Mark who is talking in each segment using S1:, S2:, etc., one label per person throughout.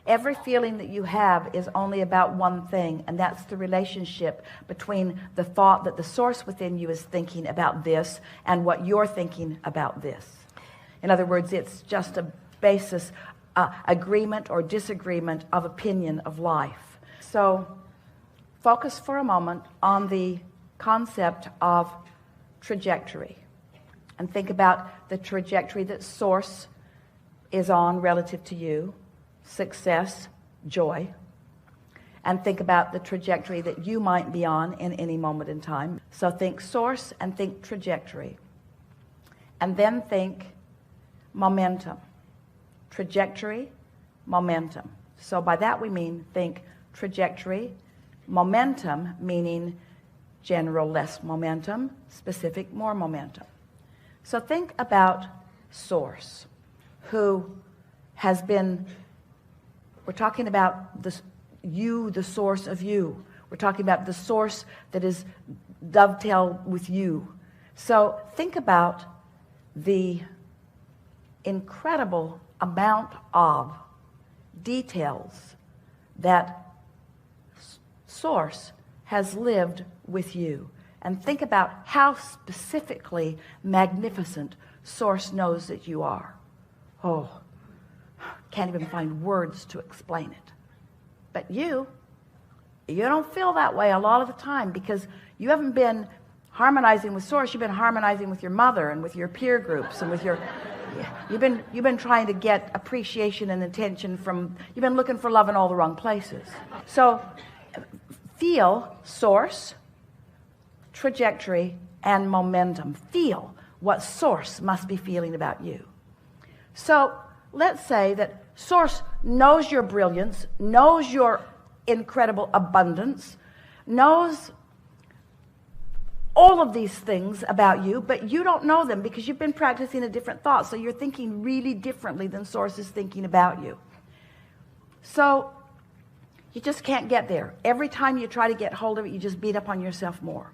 S1: Every feeling that you have is only about one thing, and that's the relationship between the thought that the source within you is thinking about this and what you're thinking about this. In other words, it's just a basis, agreement or disagreement of opinion of life. So focus for a moment on the concept of trajectory and think about the trajectory that source is on relative to you, success, joy, and think about the trajectory that you might be on in any moment in time. So think source and think trajectory, and then think momentum. Trajectory, momentum. So by that we mean think trajectory, momentum meaning general less momentum, specific more momentum. So think about source, who has been, we're talking about you, the source of you. We're talking about the source that is dovetail with you. So think about the incredible amount of details that source has lived with you. And think about how specifically magnificent source knows that you are. Oh, can't even find words to explain it. But you don't feel that way a lot of the time because you haven't been harmonizing with source. You've been harmonizing with your mother and with your peer groups and with your you've been trying to get appreciation and attention from, you've been looking for love in all the wrong places. So feel source, trajectory, and momentum. Feel what source must be feeling about you. So let's say that source knows your brilliance, knows your incredible abundance, knows all of these things about you, but you don't know them because you've been practicing a different thought. So you're thinking really differently than source is thinking about you. So you just can't get there. Every time you try to get hold of it, you just beat up on yourself more.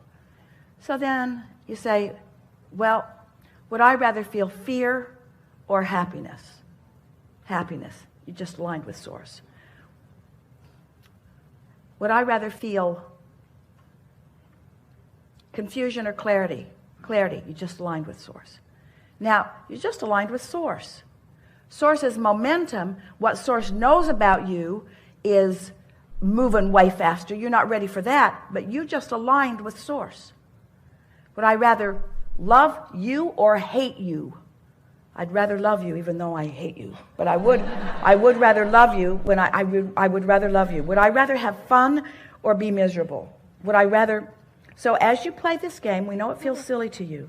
S1: So then you say, well, would I rather feel fear or happiness? Happiness. You just aligned with source. Would I rather feel confusion or clarity? Clarity. You just aligned with source. Now, you just aligned with source. Source is momentum. What source knows about you is moving way faster. You're not ready for that, but you just aligned with source. Would I rather love you or hate you? I'd rather love you even though I hate you. But I would rather love you when I would rather love you. Would I rather have fun or be miserable? Would I rather... So as you play this game, we know it feels silly to you.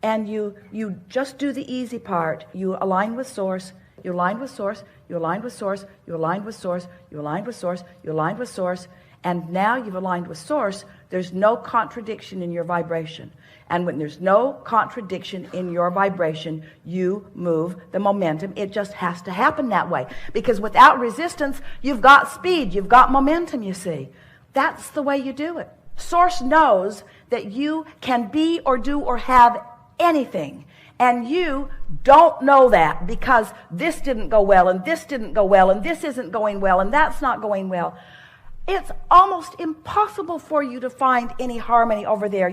S1: And you just do the easy part. You align with source, you align with source, you align with source, you align with source, you align with source, you align with source, and now you've aligned with source. There's no contradiction in your vibration. And when there's no contradiction in your vibration, you move the momentum. It just has to happen that way. Because without resistance, you've got speed, you've got momentum, you see. That's the way you do it. Source knows that you can be or do or have anything. And you don't know that because this didn't go well and this didn't go well and this isn't going well and that's not going well. It's almost impossible for you to find any harmony over there.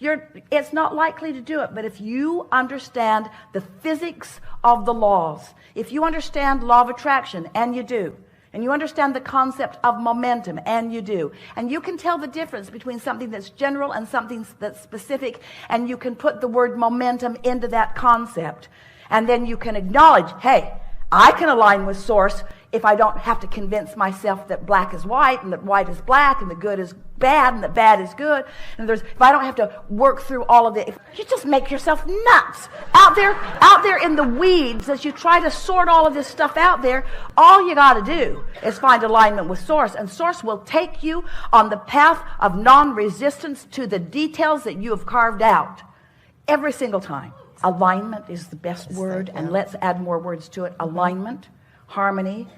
S1: It's not likely to do it. But if you understand the physics of the laws, if you understand law of attraction, and you do, and you understand the concept of momentum, and you do, and you can tell the difference between something that's general and something that's specific, and you can put the word momentum into that concept, and then you can acknowledge, hey, I can align with source if I don't have to convince myself that black is white and that white is black and the good is bad and that bad is good. And if I don't have to work through all of it, you just make yourself nuts out there in the weeds as you try to sort all of this stuff out there. All you got to do is find alignment with source, and source will take you on the path of non-resistance to the details that you have carved out every single time. Alignment is the best word, and let's add more words to it. Alignment, harmony,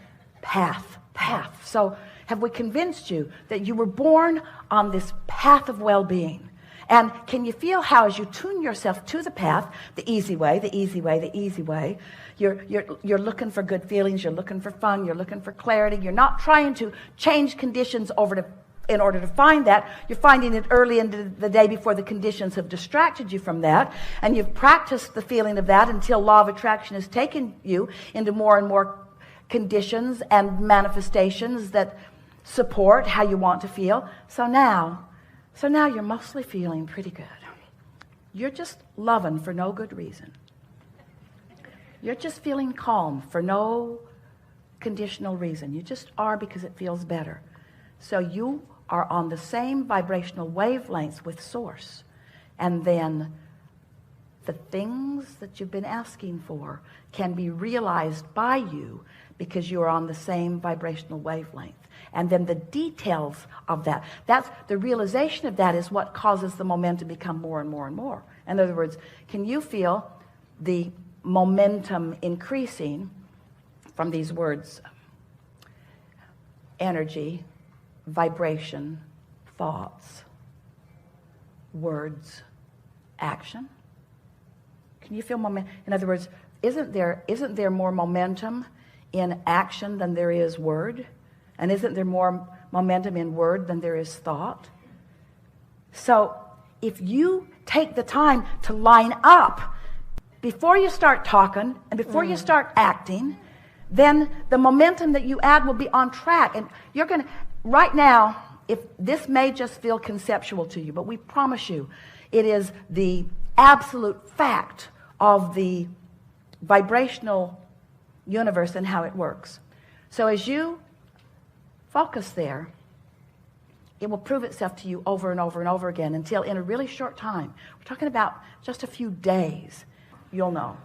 S1: path. So have we convinced you that you were born on this path of well-being? And can you feel how as you tune yourself to the path, the easy way, the easy way, the easy way, you're looking for good feelings, you're looking for fun, you're looking for clarity. You're not trying to change conditions in order to find that. You're finding it early in the day before the conditions have distracted you from that. And you've practiced the feeling of that until law of attraction has taken you into more and more conditions and manifestations that support how you want to feel. So now you're mostly feeling pretty good. You're just loving for no good reason. You're just feeling calm for no conditional reason. You just are because it feels better. So you are on the same vibrational wavelengths with Source. And then the things that you've been asking for can be realized by you because you are on the same vibrational wavelength. And then the details of that's the realization of that is what causes the momentum to become more and more and more. In other words, can you feel the momentum increasing from these words? Energy, vibration, thoughts, words, action. Can you feel momentum? In other words, isn't there more momentum in action than there is word? And isn't there more momentum in word than there is thought? So if you take the time to line up before you start talking and before you start acting, then the momentum that you add will be on track. And you're going to, right now, if this may just feel conceptual to you, but we promise you it is the absolute fact of the vibrational universe and how it works. So as you focus there, it will prove itself to you over and over and over again until in a really short time, we're talking about just a few days, you'll know.